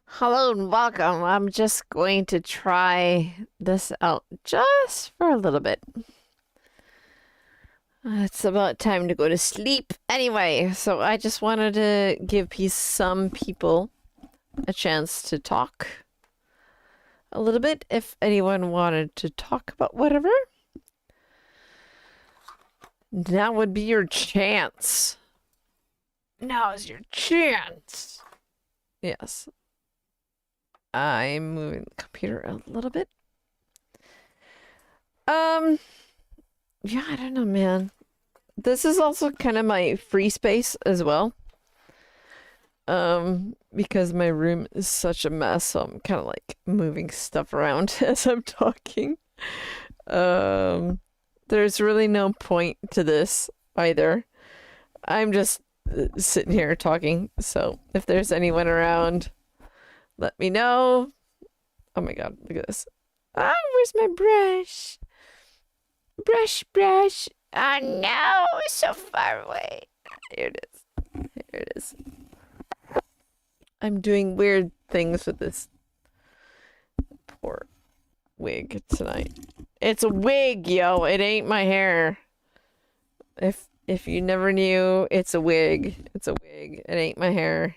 Hello and welcome. I'm just going to try this out just for a little bit. It's about time to go to sleep anyway, so I just wanted to give some people a chance to talk a little bit. If anyone wanted to talk about whatever, now would be your chance. Now is your chance. Yes. I'm moving the computer a little bit. Yeah, I don't know, man. This is also kind of my free space as well. Because my room is such a mess, so I'm kind of like moving stuff around as I'm talking. There's really no point to this either. I'm just sitting here talking, so if there's anyone around, let me know. Oh my god, look at this. Ah, where's my brush? Brush. Oh no, it's so far away. Here it is. Here it is. I'm doing weird things with this poor wig tonight. It's a wig, yo. It ain't my hair. If you never knew, it's a wig. It's a wig. It ain't my hair.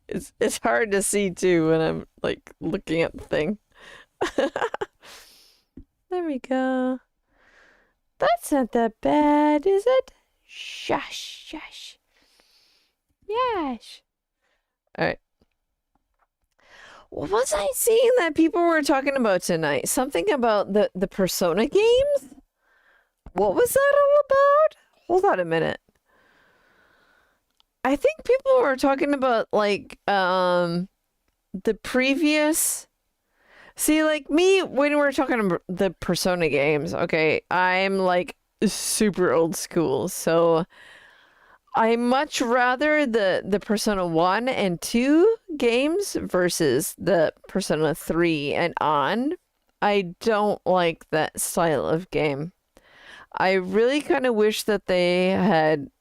It's hard to see too when I'm like looking at the thing. There we go. That's not that bad, is it? Shush. Yes. Alright. What was I seeing that people were talking about tonight? Something about the Persona games? What was that all about? Hold on a minute. I think people were talking about like the previous. See, like me, when we're talking about the Persona games, okay, I'm like super old school, so I much rather the Persona 1 and 2 games versus the Persona 3 and on. I don't like that style of game. I really kind of wish that they had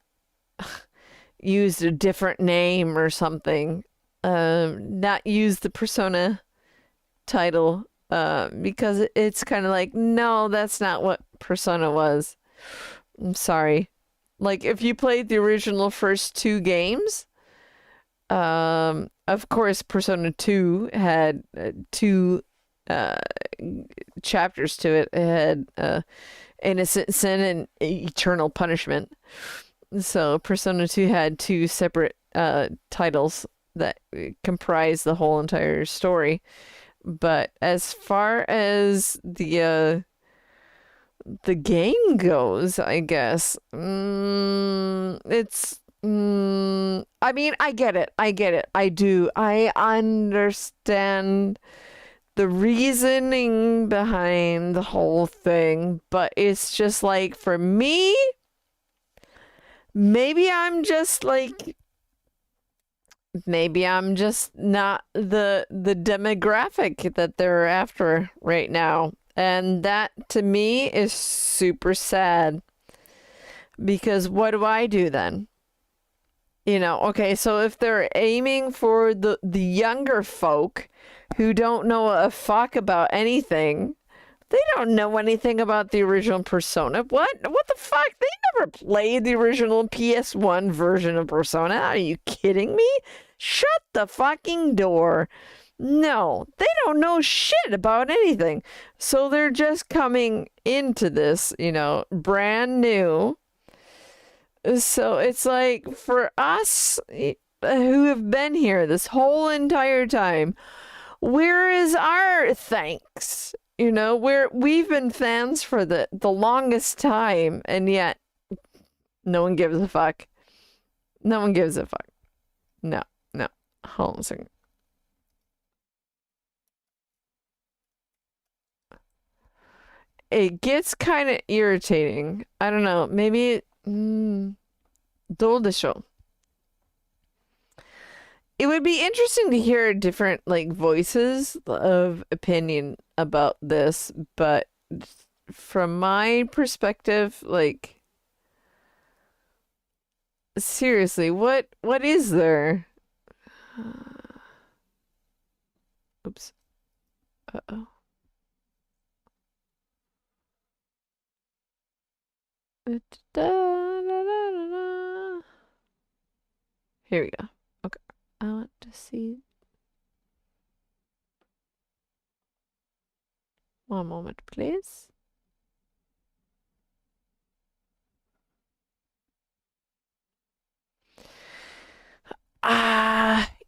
used a different name or something. Not use the Persona title because it's kind of like, no, that's not what Persona was. I'm sorry. Like, if you played the original first two games, of course, Persona 2 had two chapters to it. It had Innocent Sin and Eternal Punishment. So, Persona 2 had two separate titles that comprise the whole entire story. But as far as the game goes, I guess. I mean, I get it. I do. I understand the reasoning behind the whole thing, but it's just like, for me, maybe I'm just like, maybe I'm just not the demographic that they're after right now. And that to me is super sad. Because what do I do then? You know, okay, so if they're aiming for the younger folk who don't know a fuck about anything, they don't know anything about the original Persona. What the fuck? They never played the original PS1 version of Persona. Are you kidding me? Shut the fucking door. No, they don't know shit about anything. So they're just coming into this, you know, brand new. So it's like, for us who have been here this whole entire time, where is our thanks? You know, we've been fans for the longest time, and yet no one gives a fuck. No one gives a fuck. No. Hold on a second. It gets kind of irritating. I don't know. Maybe どうでしょう? It would be interesting to hear different like voices of opinion about this, but from my perspective, like, seriously, what is there? Uh, oops. Uh-oh. Here we go. Okay. I want to see. One moment, please.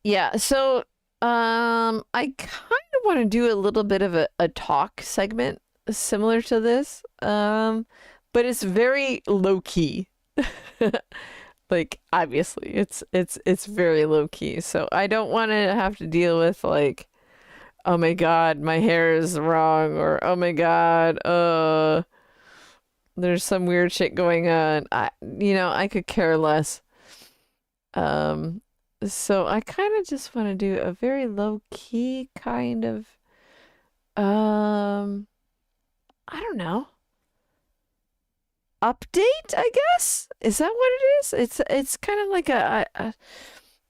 Yeah. So, I kind of want to do a little bit of a talk segment similar to this. But it's very low key. Like obviously, it's very low key. So I don't want to have to deal with like, oh my God, my hair is wrong, or oh my God, there's some weird shit going on. I could care less. Um, so I kind of just want to do a very low key kind of, um, I don't know, update, I guess. Is that what it is? It's kind of like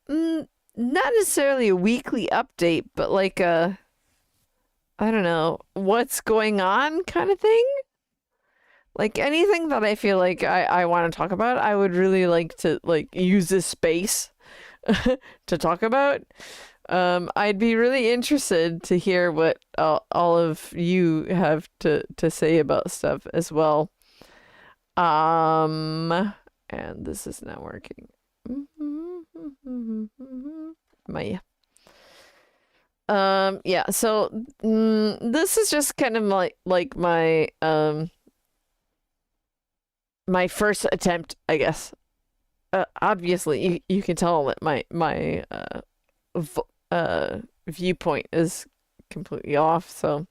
not necessarily a weekly update, but like a, I don't know, what's going on kind of thing. Like anything that I feel like I want to talk about, I would really like to like use this space to talk about. I'd be really interested to hear what all of you have to say about stuff as well. And this is not working. My yeah, so this is just kind of like my first attempt, I guess. Obviously, you can tell that my viewpoint is completely off, so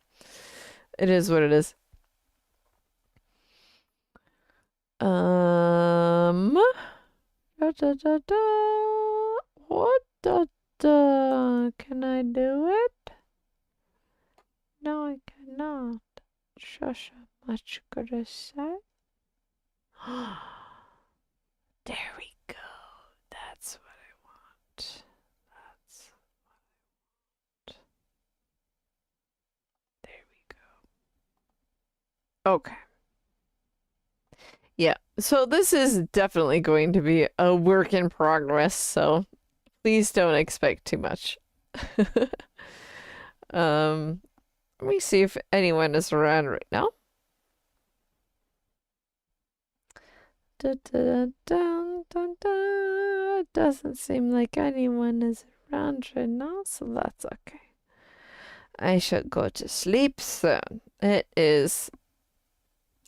it is what it is. Da, da, da, da. What da, da. Can I do it? No, I cannot. Shush, much could I say? There we go. That's what I want. That's what. There we go. Okay. Yeah. So this is definitely going to be a work in progress, so please don't expect too much. Let me see if anyone is around right now. Da, da, da, da, da. It doesn't seem like anyone is around right now, so that's okay. I should go to sleep soon. It is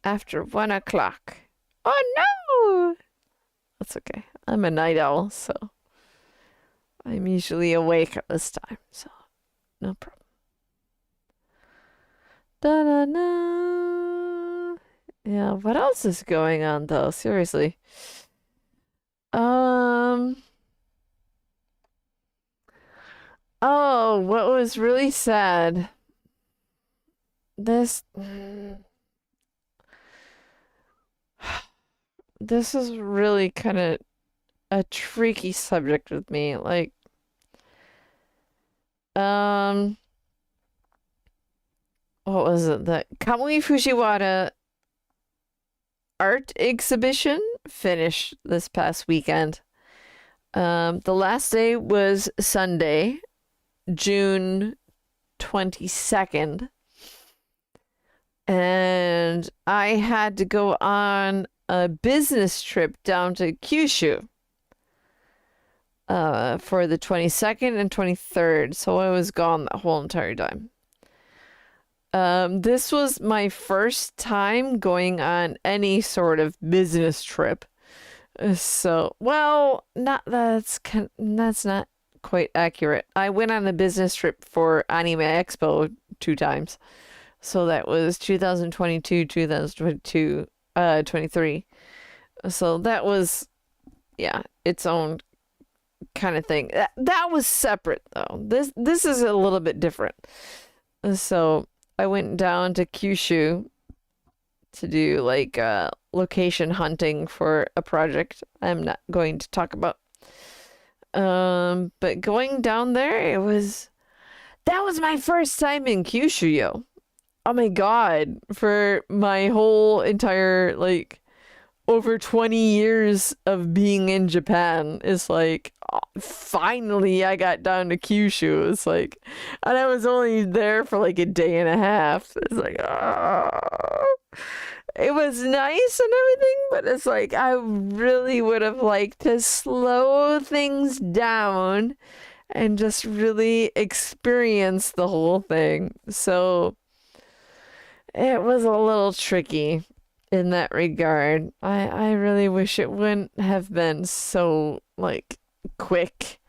after 1 o'clock. Oh no! That's okay. I'm a night owl, so I'm usually awake at this time, so no problem. Da da da. Yeah, what else is going on though? Seriously. Oh, what was really sad. This this is really kind of a tricky subject with me. Like, what was it? The Kamui Fujiwara art exhibition finished this past weekend. The last day was Sunday, June 22nd. And I had to go on a business trip down to Kyushu for the 22nd and 23rd. So I was gone that whole entire time. This was my first time going on any sort of business trip. So, well, that's not quite accurate. I went on a business trip for Anime Expo 2 times. So that was 2022, 2022, 23. So that was, yeah, its own kind of thing. That was separate though. This is a little bit different. So I went down to Kyushu to do like location hunting for a project I'm not going to talk about. But going down there, that was my first time in Kyushu, yo. Oh my God, for my whole entire like over 20 years of being in Japan, it's like finally I got down to Kyushu. It's like, and I was only there for like a day and a half. It's like, it was nice and everything, but it's like I really would have liked to slow things down and just really experience the whole thing. So it was a little tricky in that regard. I really wish it wouldn't have been so like quick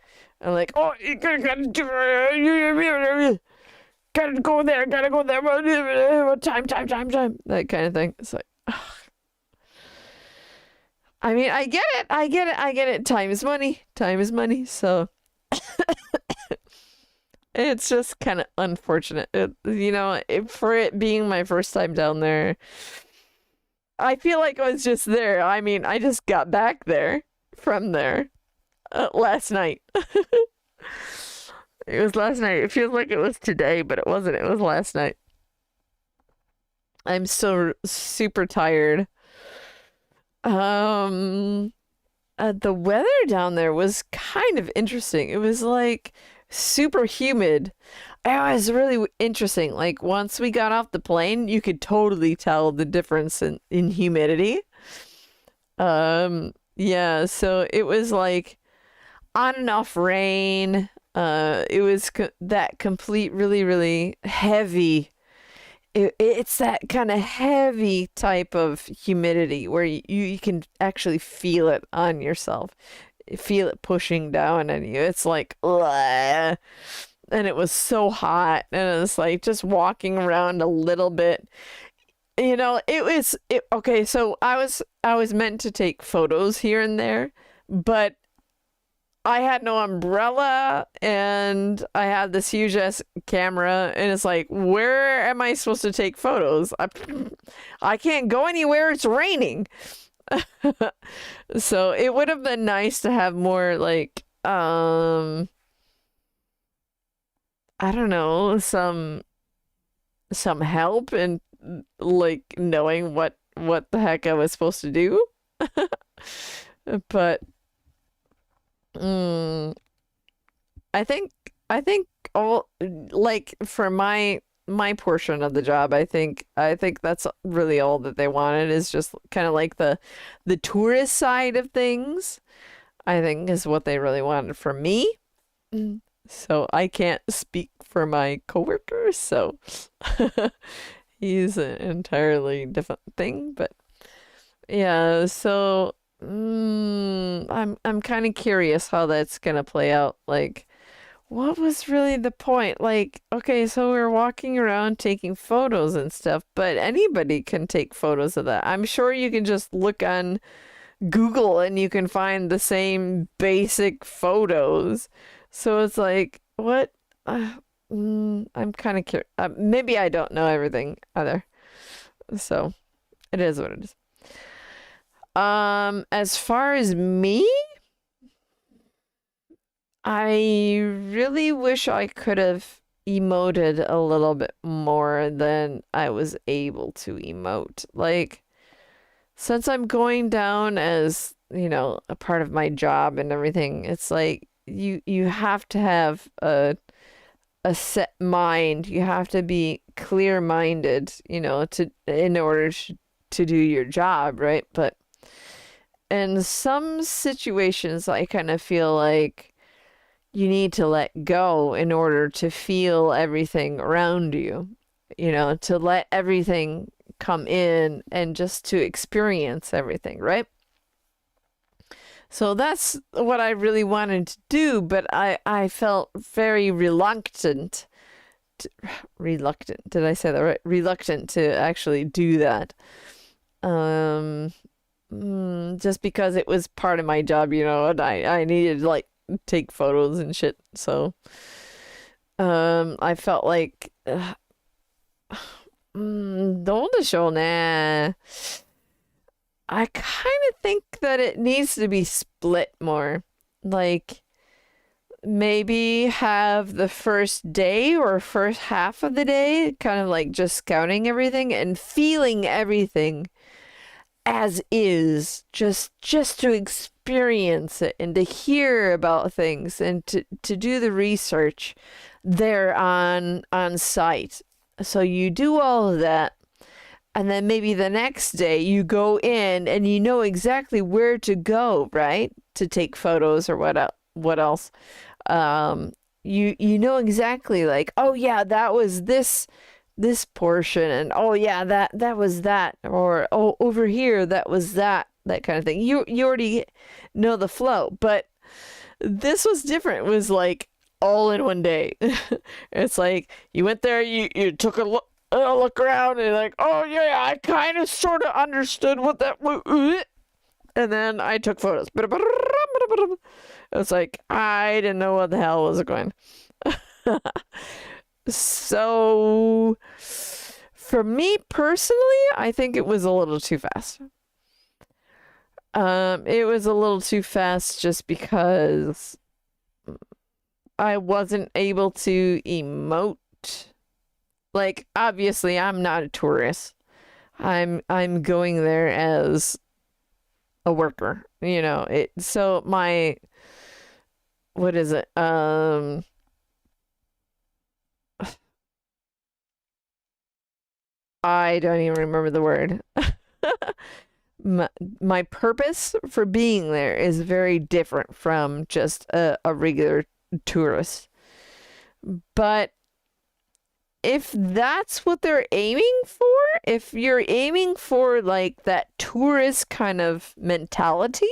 and like, oh, you gotta go there, time, that kind of thing. It's like, I mean, I get it. Time is money. Time is money. So it's just kind of unfortunate, for it being my first time down there. I feel like I was just there. I mean, I just got back there from there last night. It was last night. It feels like it was today, but it wasn't. It was last night. I'm still super tired. The weather down there was kind of interesting. It was like super humid. It was really interesting. Like once we got off the plane, you could totally tell the difference in humidity. Yeah, so it was like on and off rain. It was that complete, really, really heavy. It's that kind of heavy type of humidity where you can actually feel it on yourself, feel it pushing down on you. It's like, ugh. And it was so hot, and it's like just walking around a little bit. Okay, so I was meant to take photos here and there, but I had no umbrella and I had this huge ass camera, and it's like, where am I supposed to take photos? I can't go anywhere, it's raining. So it would have been nice to have more like I don't know, some help in like knowing what the heck I was supposed to do. But mm, I think all like for my portion of the job, I think that's really all that they wanted is just kind of like the tourist side of things. I think is what they really wanted from me. Mm. So I can't speak for my coworker, so he's an entirely different thing. But yeah, so I'm kind of curious how that's gonna play out. Like, what was really the point? Like, okay, so we're walking around taking photos and stuff, but anybody can take photos of that. I'm sure you can just look on Google and you can find the same basic photos. So it's like, what? I'm kind of curious. Maybe I don't know everything either. So it is what it is. As far as me, I really wish I could have emoted a little bit more than I was able to emote. Like, since I'm going down as, a part of my job and everything, it's like you have to have a set mind. You have to be clear-minded, to in order to do your job, right? But in some situations, I kind of feel like you need to let go in order to feel everything around you, to let everything come in and just to experience everything, right? So that's what I really wanted to do, but I felt very reluctant. Did I say that right? Reluctant to actually do that. Um, just because it was part of my job, and I needed to like take photos and shit. So, I felt like, どうでしょうね. I kind of think that it needs to be split more. Like, maybe have the first day or first half of the day kind of like just scouting everything and feeling everything as is, just to experience it and to hear about things and to do the research there on site. So you do all of that, and then maybe the next day you go in and you know exactly where to go, right? To take photos or what else. You know exactly, like, oh yeah, that was this portion, and oh yeah, that was that, or oh, over here that was that kind of thing. You already know the flow, but this was different. It was like all in one day. It's like you went there, you took a look around, and like, oh yeah, I kind of sort of understood what that was, and then I took photos. It's like I didn't know what the hell was going. So for me personally, I think it was a little too fast. It was a little too fast just because I wasn't able to emote. Like, obviously I'm not a tourist. I'm going there as a worker, you know. It so my what is it? I don't even remember the word. my, my purpose for being there is very different from just a regular tourist. But if that's what they're aiming for, if you're aiming for like that tourist kind of mentality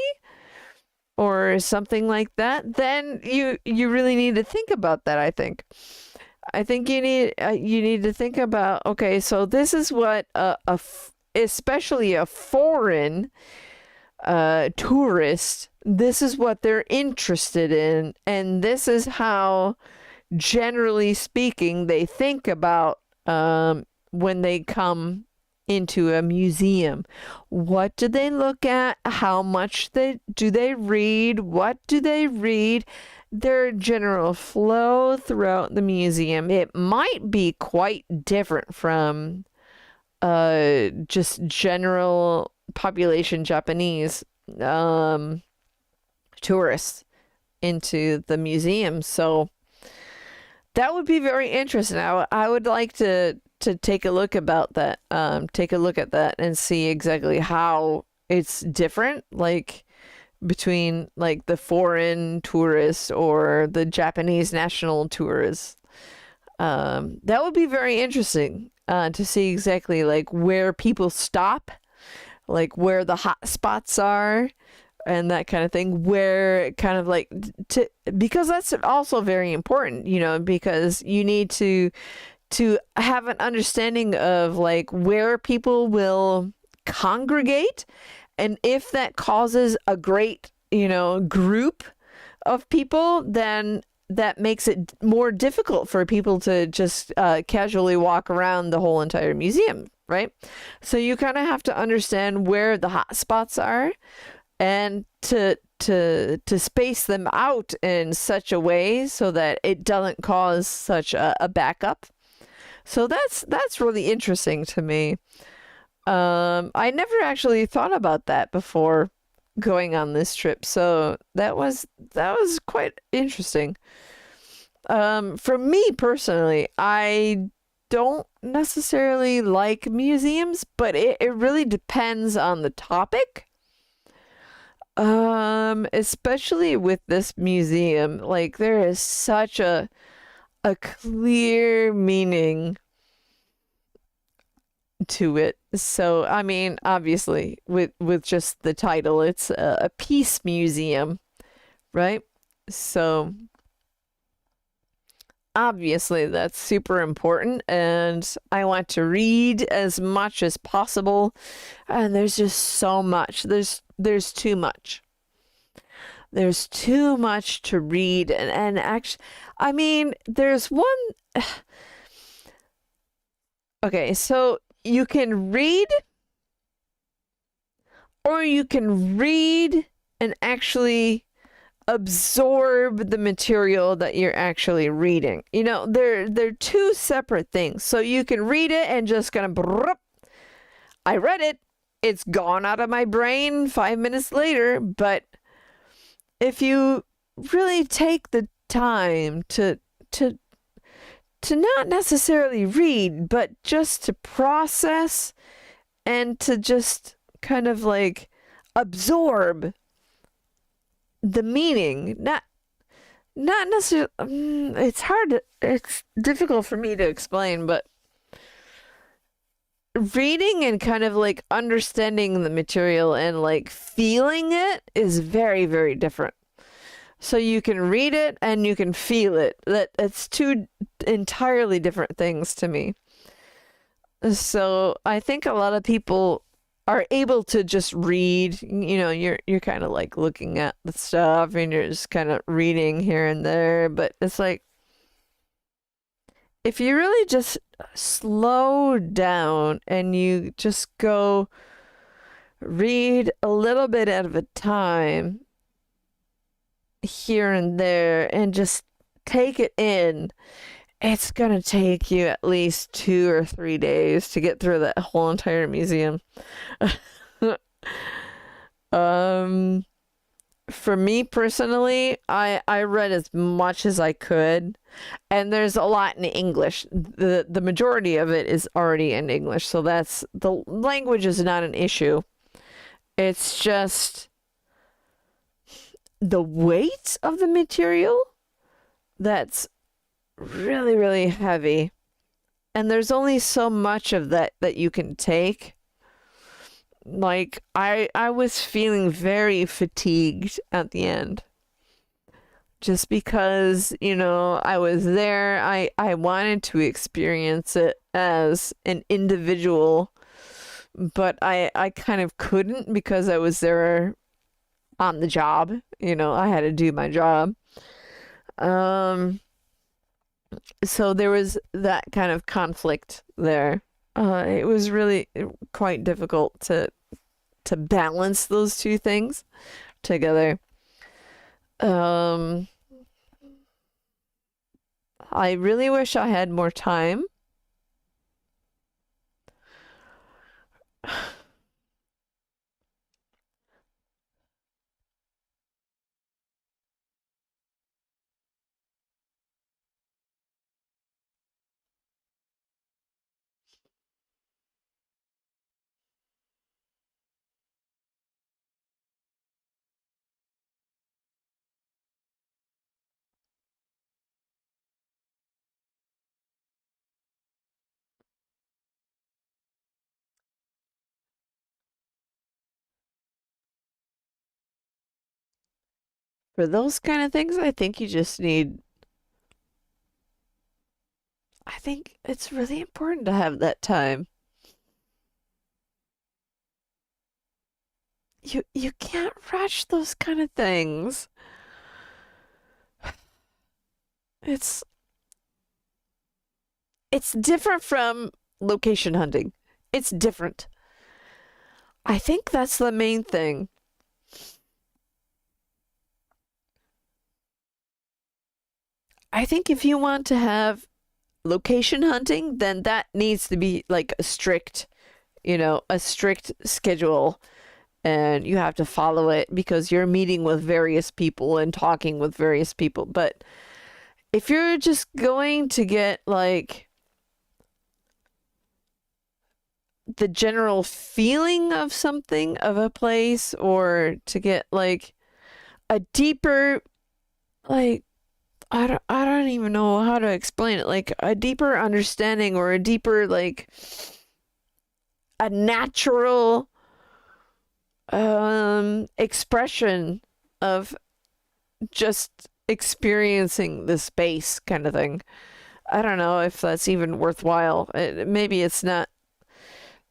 or something like that, then you really need to think about that, I think. I think you need to think about, okay, so this is what especially a foreign tourist, this is what they're interested in, and this is how, generally speaking, they think about when they come into a museum. What do they look at? How much do they read? What do they read? Their general flow throughout the museum. It might be quite different from just general population Japanese tourists into the museum. So that would be very interesting. I would like to take a look about that. Take a look at that and see exactly how it's different, like between like the foreign tourists or the Japanese national tourists. That would be very interesting to see exactly like where people stop, like where the hot spots are, and that kind of thing, where kind of like because that's also very important, you know, because you need to have an understanding of like where people will congregate, and if that causes a great, you know, group of people, then that makes it more difficult for people to just casually walk around the whole entire museum, right? So you kind of have to understand where the hot spots are, and to space them out in such a way so that it doesn't cause such a backup. So that's really interesting to me. I never actually thought about that before going on this trip, so that was quite interesting. For me personally, I don't necessarily like museums, but it really depends on the topic. Especially with this museum, like there is such a clear meaning to it. So, I mean, obviously, with just the title, it's a peace museum, right? So, obviously, that's super important, and I want to read as much as possible. And there's just so much. There's too much. There's too much to read, and actually, I mean, there's one. Okay, so you can read, or you can read and actually absorb the material that you're actually reading. You know, they're two separate things. So you can read it and just kind of, I read it, it's gone out of my brain 5 minutes later. But if you really take the time to not necessarily read, but just to process and to just kind of like absorb the meaning, not necessarily, it's difficult for me to explain, but reading and kind of like understanding the material and like feeling it is very, very different. So you can read it and you can feel it. It's two entirely different things to me. So I think a lot of people are able to just read. You know, you're kind of like looking at the stuff and you're just kind of reading here and there, but it's like if you really just slow down and you just go read a little bit at a time here and there and just take it in, it's gonna take you at least 2 or 3 days to get through that whole entire museum. um, for me personally, I read as much as I could, and there's a lot in English. The majority of it is already in English, so that's the language is not an issue. It's just the weight of the material that's really, really heavy. And there's only so much of that you can take. Like I was feeling very fatigued at the end. Just because, you know, I was there, I wanted to experience it as an individual, but I kind of couldn't because I was there on the job. You know, I had to do my job. Um, so there was that kind of conflict there. It was really quite difficult to balance those two things together. Um, I really wish I had more time. For those kind of things, I think you just need, I think it's really important to have that time. You can't rush those kind of things. It's it's different from location hunting. It's different. I think that's the main thing. I think if you want to have location hunting, then that needs to be like a strict, you know, a strict schedule, and you have to follow it because you're meeting with various people and talking with various people. But if you're just going to get like the general feeling of something, of a place, or to get like a deeper, like, I don't even know how to explain it, like a deeper understanding or a deeper, like a natural expression of just experiencing the space kind of thing. I don't know if that's even worthwhile. Maybe it's not,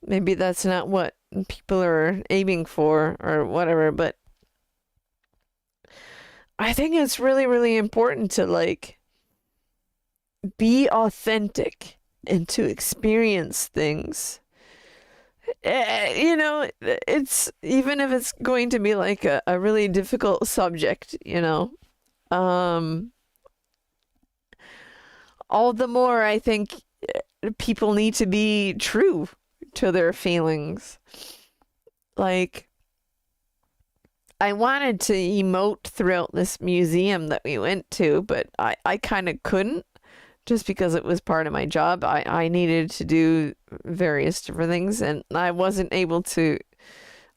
maybe that's not what people are aiming for or whatever, but I think it's really, really important to like be authentic and to experience things. You know, it's even if it's going to be like a really difficult subject, um, all the more I think people need to be true to their feelings. Like, I wanted to emote throughout this museum that we went to, but I kind of couldn't just because it was part of my job. I needed to do various different things, and I wasn't able to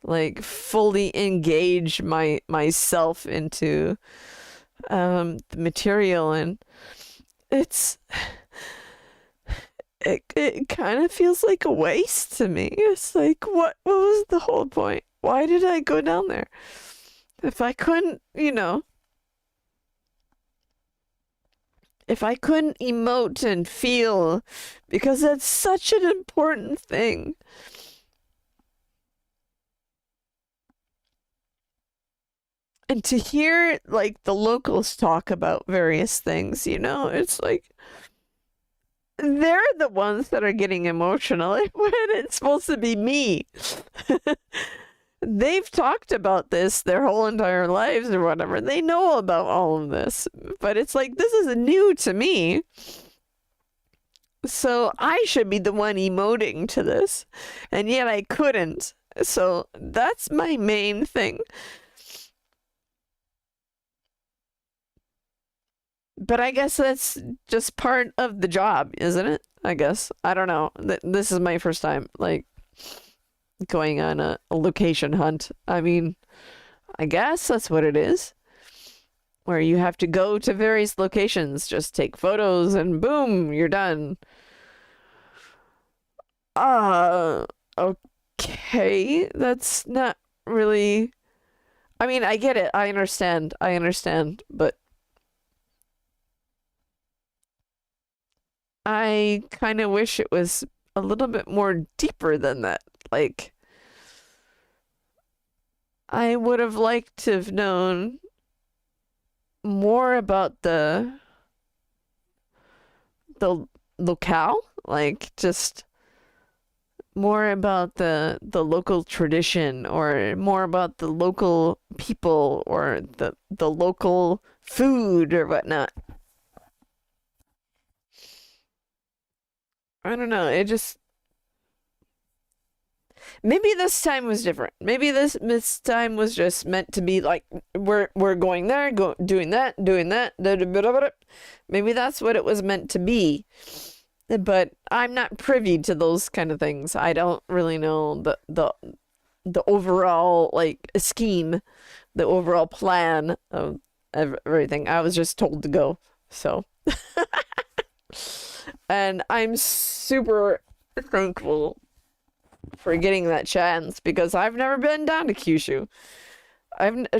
like fully engage myself into the material, and it's it kind of feels like a waste to me. It's like what was the whole point? Why did I go down there? If I couldn't, if I couldn't emote and feel, because that's such an important thing. And to hear like the locals talk about various things, it's like they're the ones that are getting emotional when it's supposed to be me. They've talked about this their whole entire lives or whatever. They know about all of this, but it's like this is new to me. So I should be the one emoting to this, and yet I couldn't. So that's my main thing. But I guess that's just part of the job, isn't it? I guess. I don't know. This is my first time, like, going on a location hunt. I mean, I guess that's what it is. Where you have to go to various locations, just take photos, and boom, you're done. Uh, okay. That's not really. I mean, I get it. I understand. I understand. But I kind of wish it was a little bit more deeper than that. Like, I would have liked to have known more about the locale, like just more about the local tradition, or more about the local people, or the local food or whatnot. I don't know. It just maybe this time was different. Maybe this time was just meant to be like we're going there, doing that. Da, da, da, da, da. Maybe that's what it was meant to be. But I'm not privy to those kind of things. I don't really know the overall like scheme, the overall plan of everything. I was just told to go. So, and I'm super thankful for getting that chance because I've never been down to Kyushu.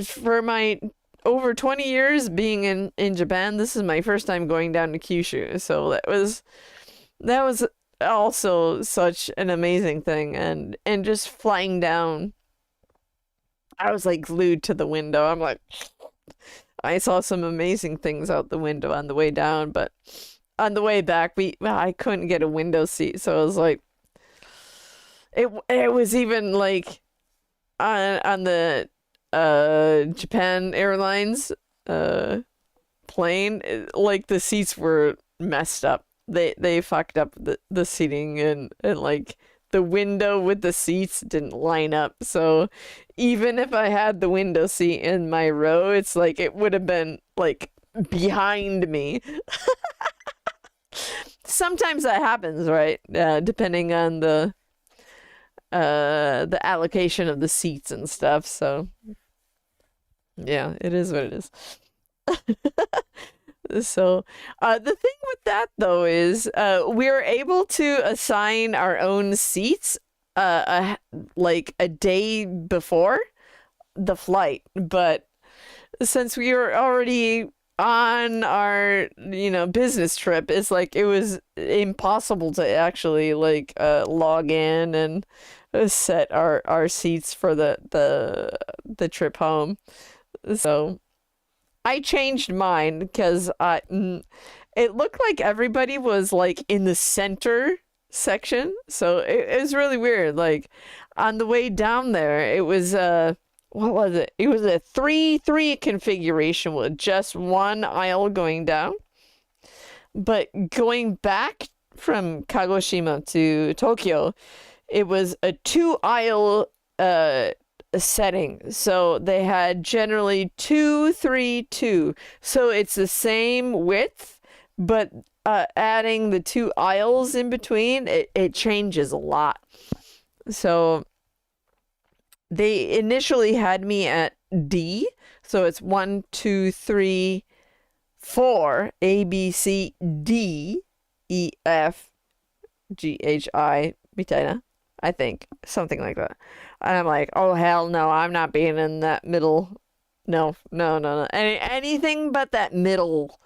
For my over 20 years being in Japan, this is my first time going down to Kyushu. So that was also such an amazing thing, and just flying down, I was like glued to the window. I'm like, I saw some amazing things out the window on the way down, but on the way back, I couldn't get a window seat, so I was like, it was even like on the Japan Airlines plane, like the seats were messed up. They fucked up the seating, and like the window with the seats didn't line up. So even if I had the window seat in my row, it's like it would have been like behind me. Sometimes that happens, right? Depending on the allocation of the seats and stuff. So yeah, it is what it is. So, the thing with that though is, we're able to assign our own seats, like a day before the flight. But since we were already on our, business trip, it's like it was impossible to actually like log in and set our seats for the trip home. So I changed mine because it looked like everybody was like in the center section. So it was really weird. Like on the way down there, it was what was it? It was a 3-3 configuration with just one aisle going down. But going back from Kagoshima to Tokyo, it was a 2 aisle setting. So they had generally 2-3-2. So it's the same width, but adding the 2 aisles in between, it changes a lot. So they initially had me at D. So it's 1, 2, 3, 4, A, B, C, D, E, F, G, H, I, みたいな, I think. Something like that. And I'm like, oh, hell no, I'm not being in that middle. No, no, no, no. Anything but that middle,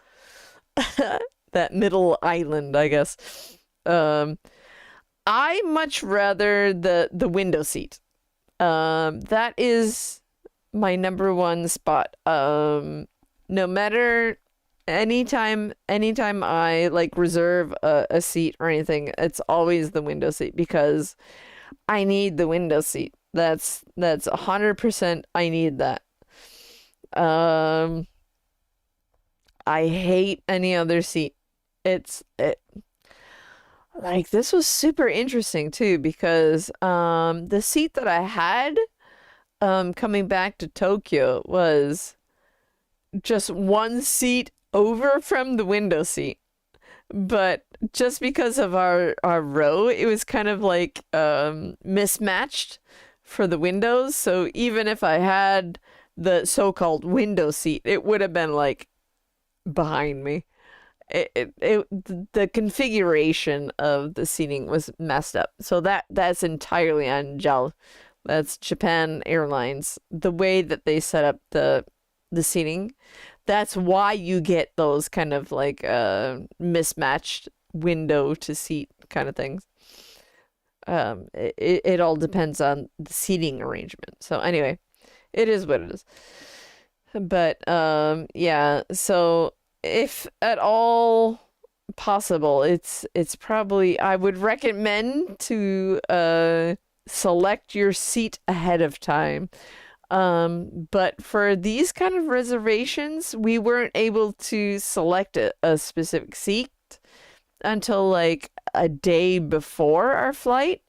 that middle island, I guess. I much rather the window seat. That is my number one spot. No matter anytime I like reserve a seat or anything, it's always the window seat because I need the window seat. That's 100% I need that. I hate any other seat. Like this was super interesting too because the seat that I had coming back to Tokyo was just one seat over from the window seat. But just because of our row, it was kind of like mismatched for the windows. So even if I had the so-called window seat, it would have been like behind me. The configuration of the seating was messed up. So that's entirely on JAL. That's Japan Airlines. The way that they set up the seating, that's why you get those kind of like mismatched window to seat kind of things. It all depends on the seating arrangement. So anyway, it is what it is. But yeah, so if at all possible, it's probably I would recommend to select your seat ahead of time. But for these kind of reservations, we weren't able to select a specific seat until like a day before our flight.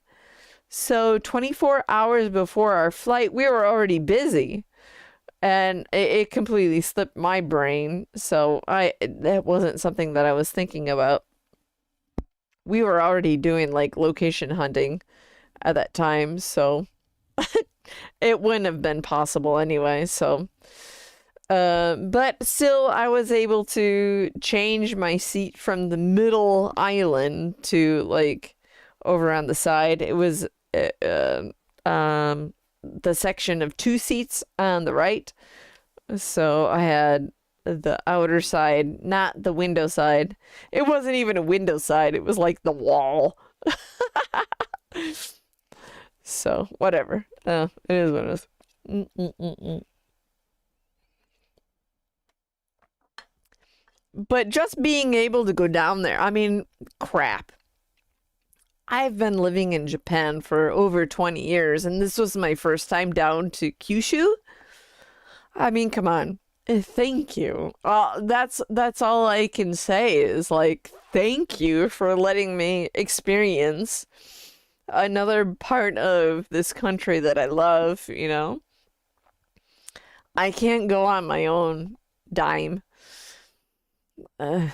So 24 hours before our flight, we were already busy. And it completely slipped my brain. So that wasn't something that I was thinking about. We were already doing like location hunting at that time, so it wouldn't have been possible anyway. So but still I was able to change my seat from the middle island to like over on the side. It was the section of 2 seats on the right. So I had the outer side, not the window side. It wasn't even a window side. It was like the wall. So whatever. It is what it is. But just being able to go down there, I mean, crap. I've been living in Japan for over 20 years, and this was my first time down to Kyushu. I mean, come on. Thank you. That's all I can say is like, thank you for letting me experience another part of this country that I love, you know? I can't go on my own dime. Uh,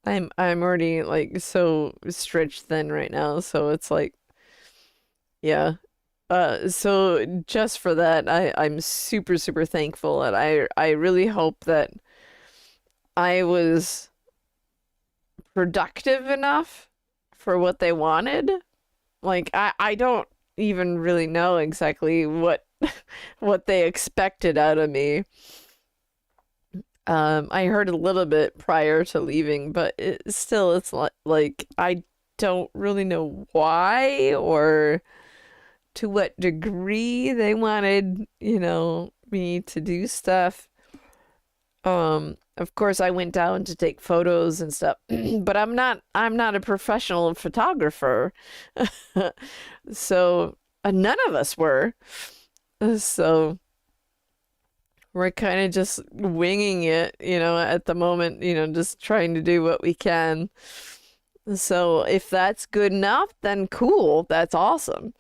I'm already like so stretched thin right now, so it's like yeah. So just for that, I'm super super thankful, and I really hope that I was productive enough for what they wanted. Like I don't even really know exactly what what they expected out of me. I heard a little bit prior to leaving, but it's like I don't really know why or to what degree they wanted, you know, me to do stuff. Of course I went down to take photos and stuff, but I'm not a professional photographer. So none of us were. So we're kind of just winging it, at the moment, just trying to do what we can. So if that's good enough, then cool. That's awesome.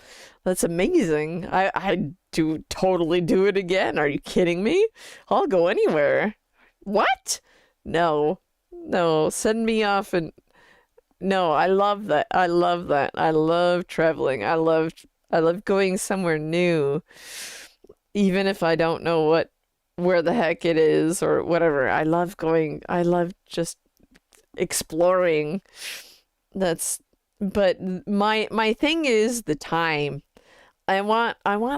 That's amazing. I do totally do it again. Are you kidding me? I'll go anywhere. What? No. No, send me off and no, I love that. I love that. I love traveling. I love going somewhere new, even if I don't know where the heck it is or whatever. I love just exploring. That's but my thing is the time. I want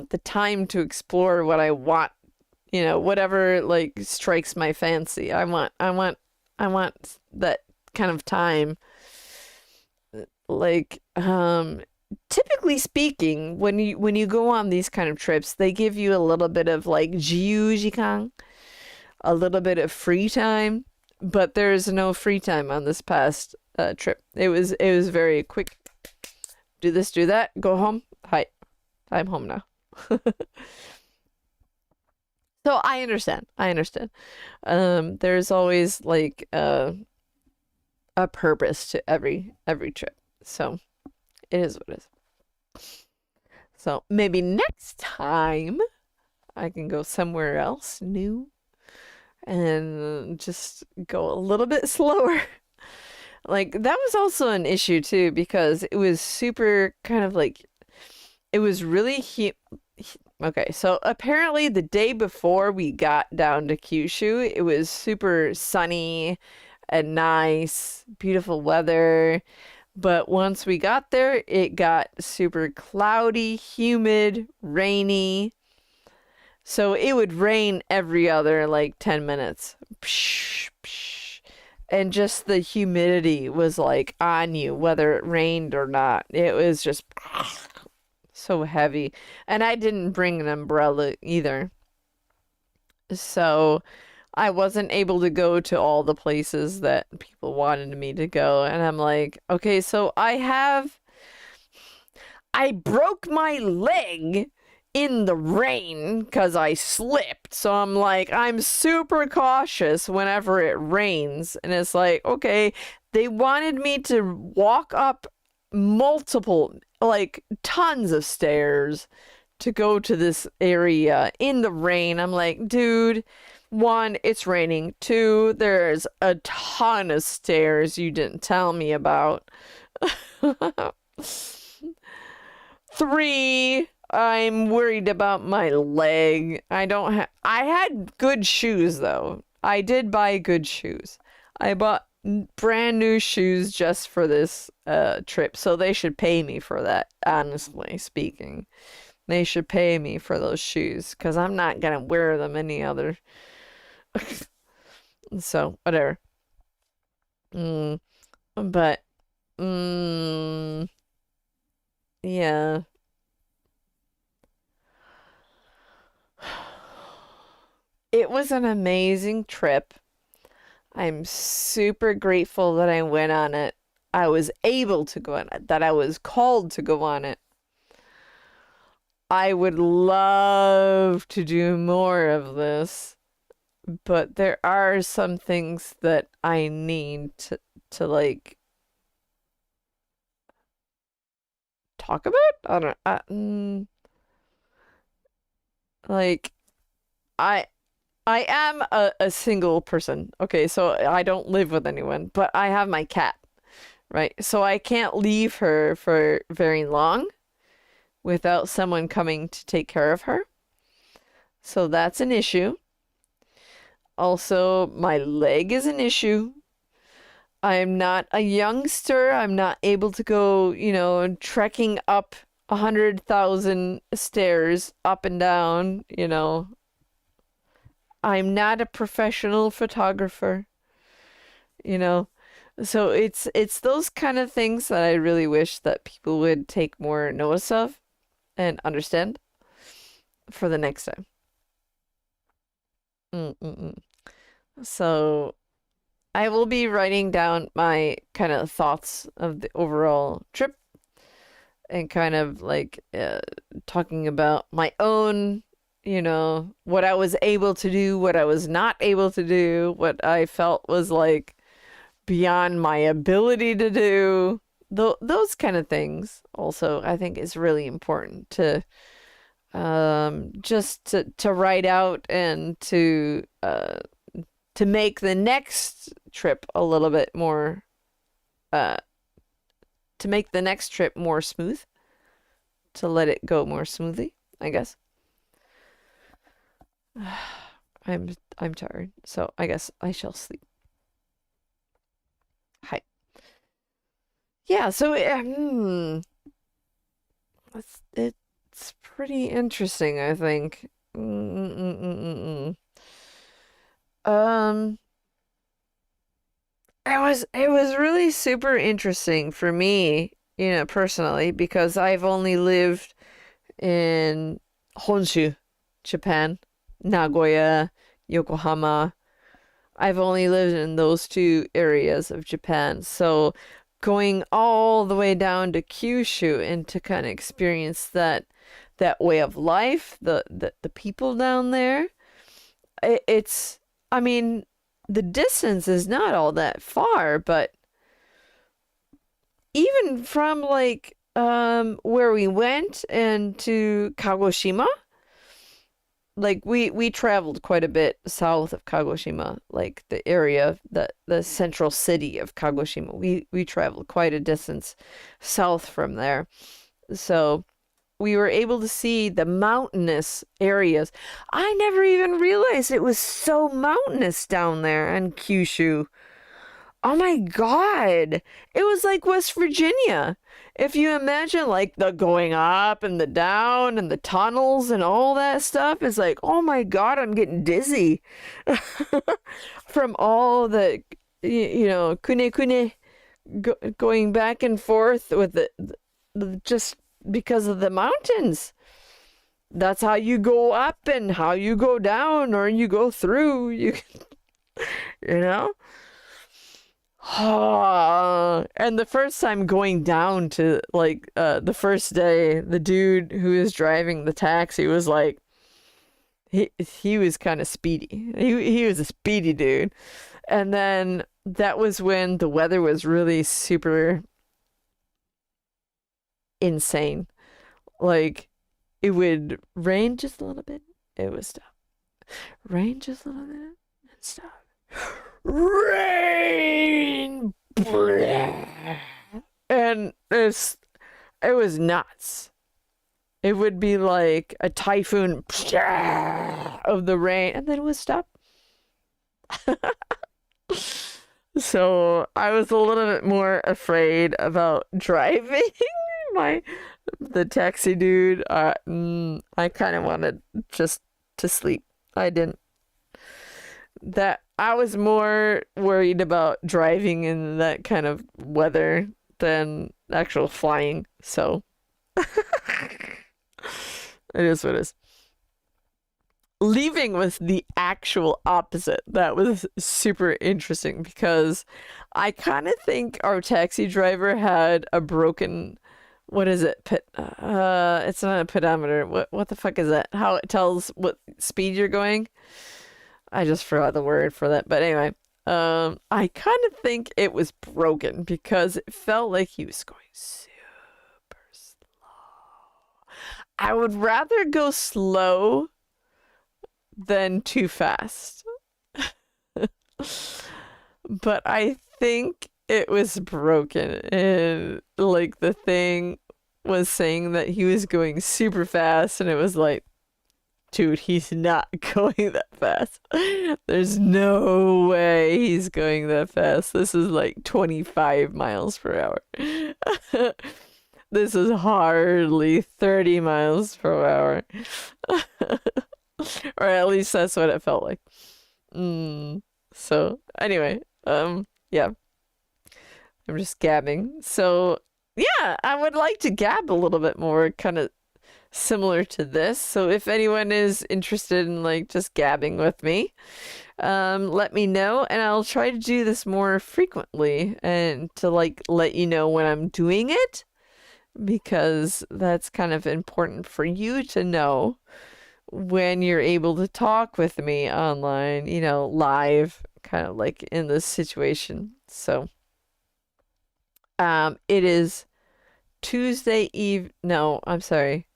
the time to explore what I want, whatever like strikes my fancy. I want that kind of time. Like typically speaking, when you go on these kind of trips, they give you a little bit of like jiu a little bit of free time, but there's no free time on this past trip. It was very quick. Do this, do that, go home. Hi, I'm home now. So I understand. I understand. There's always like a purpose to every trip. So it is what it is. So maybe next time I can go somewhere else new and just go a little bit slower. Like that was also an issue too because it was super kind of like it was really okay, so apparently the day before we got down to Kyushu, it was super sunny and nice, beautiful weather. But once we got there, it got super cloudy, humid, rainy. So it would rain every other like 10 minutes. Psh, psh. And just the humidity was like on you, whether it rained or not. It was just so heavy. And I didn't bring an umbrella either. So I wasn't able to go to all the places that people wanted me to go. And I'm like, okay, so I broke my leg in the rain because I slipped. So I'm like, I'm super cautious whenever it rains. And it's like, okay, they wanted me to walk up multiple, like tons of stairs to go to this area in the rain. I'm like, dude, one, it's raining. Two, there's a ton of stairs you didn't tell me about. Three, I'm worried about my leg. I had good shoes though. I did buy good shoes. I bought brand new shoes just for this trip, so they should pay me for that, honestly speaking. They should pay me for those shoes because I'm not gonna wear them any other. So, whatever. Mm, but, mm, yeah. It was an amazing trip. I'm super grateful that I went on it. I was able to go on it, that I was called to go on it. I would love to do more of this, but there are some things that I need to like talk about. I don't like I I am a single person. Okay, so I don't live with anyone, but I have my cat, right? So I can't leave her for very long without someone coming to take care of her. So that's an issue. Also, my leg is an issue. I'm not a youngster. I'm not able to go, trekking up 100,000 stairs up and down, I'm not a professional photographer, you know. So it's those kind of things that I really wish that people would take more notice of and understand for the next time. Mm-mm-mm. So I will be writing down my kind of thoughts of the overall trip and kind of like talking about my own, what I was able to do, what I was not able to do, what I felt was like beyond my ability to do. Those kind of things also I think is really important to just to write out and to make the next trip a little bit more uh to make the next trip more smooth, to let it go more smoothly, I guess. I'm tired, so I guess I shall sleep. Hi. Yeah, so it's pretty interesting, I think. Um, it was really super interesting for me, personally, because I've only lived in Honshu, Japan, Nagoya, Yokohama. I've only lived in those two areas of Japan. So going all the way down to Kyushu and to kind of experience that way of life, the people down there, it's I mean, the distance is not all that far, but even from like where we went and to Kagoshima, like we traveled quite a bit south of Kagoshima, like the area, the central city of Kagoshima. We traveled quite a distance south from there. So we were able to see the mountainous areas. I never even realized it was so mountainous down there in Kyushu. Oh my God. It was like West Virginia. If you imagine like the going up and the down and the tunnels and all that stuff, it's like, oh my God, I'm getting dizzy from all the, kune kune going back and forth with just because of the mountains. That's how you go up and how you go down or you go through. You know? And the first time going down to like the first day, the dude who was driving the taxi was like he was kind of speedy. He was a speedy dude. And then that was when the weather was really super insane. Like it would rain just a little bit, it would stop. Rain just a little bit and stop. Rain. And it was nuts. It would be like a typhoon of the rain, and then it would stop. So I was a little bit more afraid about driving my the taxi dude. I kind of wanted just to sleep. I didn't. That I was more worried about driving in that kind of weather than actual flying. So it is what it is. Leaving was the actual opposite. That was super interesting because I kind of think our taxi driver had a broken, what is it? It's not a pedometer. What the fuck is that? How it tells what speed you're going? I just forgot the word for that. But anyway, I kind of think it was broken because it felt like he was going super slow. I would rather go slow than too fast. But I think it was broken. And like the thing was saying that he was going super fast, and it was like, dude, he's not going that fast. There's no way he's going that fast. This is like 25 miles per hour. This is hardly 30 miles per hour. Or at least that's what it felt like. So anyway, yeah, I'm just gabbing. So yeah, I would like to gab a little bit more, kind of similar to this. So if anyone is interested in like just gabbing with me, let me know, and I'll try to do this more frequently and to like let you know when I'm doing it because that's kind of important for you to know when you're able to talk with me online, live, kind of like in this situation. So, it is Tuesday eve. No, I'm sorry.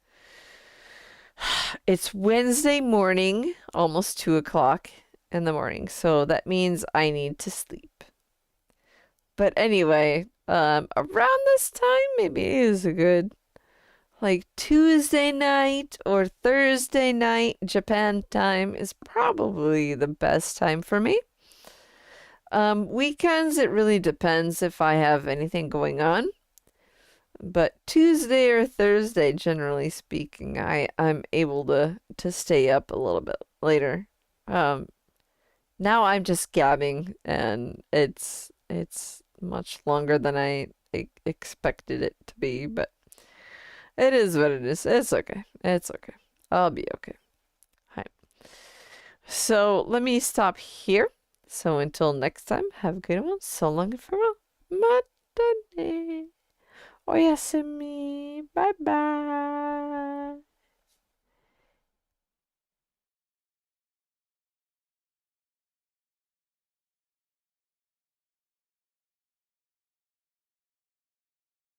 It's Wednesday morning, almost 2 o'clock in the morning. So that means I need to sleep. But anyway, around this time, maybe is a good like Tuesday night or Thursday night Japan time is probably the best time for me. Weekends, it really depends if I have anything going on. But Tuesday or Thursday, generally speaking, I'm able to stay up a little bit later. Um, Now I'm just gabbing, and it's much longer than I expected it to be, but it is what it is. It's okay. It's okay. I'll be okay. Hi. So let me stop here. So until next time, have a good one. So long and farewell. Matane. Oyasumi. Bye bye.